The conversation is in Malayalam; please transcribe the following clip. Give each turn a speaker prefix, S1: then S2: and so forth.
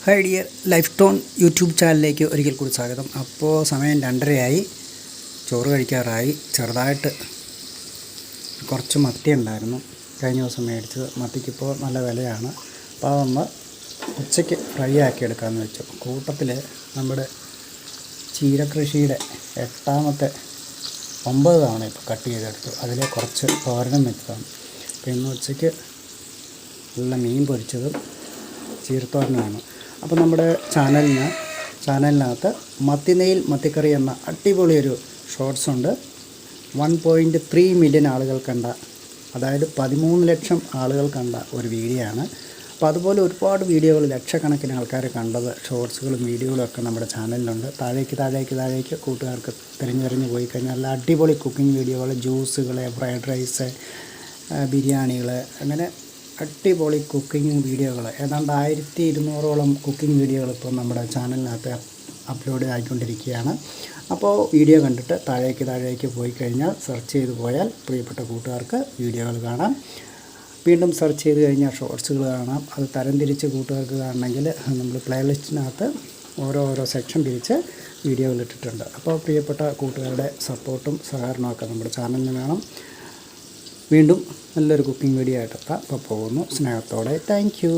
S1: Hi dear life tone YouTube ചാനലിലേക്ക് ഒരിക്കൽ കൂടി സ്വാഗതം. അപ്പോൾ സമയം 2:30 ചോറ് കഴിക്കാറായി. ചെറുതായിട്ട് കുറച്ച് മത്തി ഉണ്ടായിരുന്നു, കഴിഞ്ഞ ദിവസം മേടിച്ചത്. മത്തിക്കിപ്പോൾ നല്ല വിലയാണ്. അപ്പോൾ അതൊന്ന് ഉച്ചയ്ക്ക് ഫ്രൈ ആക്കി എടുക്കാമെന്ന് വെച്ചു. കൂട്ടത്തിൽ നമ്മുടെ ചീരകൃഷിയുടെ 9 തവണ ഇപ്പോൾ കട്ട് ചെയ്തെടുത്തു. അതിലെ കുറച്ച് തോരനും വെച്ചതാണ്. അപ്പോൾ ഇന്ന് ഉച്ചയ്ക്ക് നല്ല മീൻ പൊരിച്ചതും ചീരത്തോരനുമാണ്. അപ്പോൾ നമ്മുടെ ചാനലിനകത്ത് മത്തിനെയിൽ മത്തിക്കറി എന്ന അടിപൊളി ഒരു ഷോർട്സ് ഉണ്ട്. 1.3 മില്യൺ ആളുകൾ കണ്ട, അതായത് 13 ലക്ഷം ആളുകൾ കണ്ട ഒരു വീഡിയോ ആണ്. അപ്പോൾ അതുപോലെ ഒരുപാട് വീഡിയോകൾ, ലക്ഷക്കണക്കിന് ആൾക്കാർ കണ്ടത് ഷോർട്സുകളും വീഡിയോകളും ഒക്കെ നമ്മുടെ ചാനലിലുണ്ട്. താഴേക്ക് കൂട്ടുകാർക്ക് തിരഞ്ഞു പോയി കഴിഞ്ഞാൽ നല്ല അടിപൊളി കുക്കിംഗ് വീഡിയോകൾ, ജ്യൂസുകൾ, ഫ്രൈഡ് റൈസ്, ബിരിയാണികൾ, അങ്ങനെ അടിപൊളി കുക്കിംഗ് വീഡിയോകൾ, ഏതാണ്ട് 1200ഓളം കുക്കിംഗ് വീഡിയോകൾ ഇപ്പോൾ നമ്മുടെ ചാനലിനകത്ത് അപ്ലോഡ് ആയിക്കൊണ്ടിരിക്കുകയാണ്. അപ്പോൾ വീഡിയോ കണ്ടിട്ട് താഴേക്ക് പോയി കഴിഞ്ഞാൽ സെർച്ച് ചെയ്ത് പോയാൽ പ്രിയപ്പെട്ട കൂട്ടുകാർക്ക് വീഡിയോകൾ കാണാം. വീണ്ടും സെർച്ച് ചെയ്ത് കഴിഞ്ഞാൽ ഷോർട്സുകൾ കാണാം. അത് തരംതിരിച്ച് കൂട്ടുകാർക്ക് കാണണമെങ്കിൽ നമ്മൾ പ്ലേലിസ്റ്റിനകത്ത് ഓരോ സെക്ഷൻ തിരിച്ച് വീഡിയോകൾ ഇട്ടിട്ടുണ്ട്. അപ്പോൾ പ്രിയപ്പെട്ട കൂട്ടുകാരുടെ സപ്പോർട്ടും സഹകരണമൊക്കെ നമ്മുടെ ചാനലിന് വേണം. വീണ്ടും നല്ലൊരു കുക്കിംഗ് വീഡിയോ ആയിട്ടെത്താം. അപ്പോൾ പോകുന്നു സ്നേഹത്തോടെ. Thank you.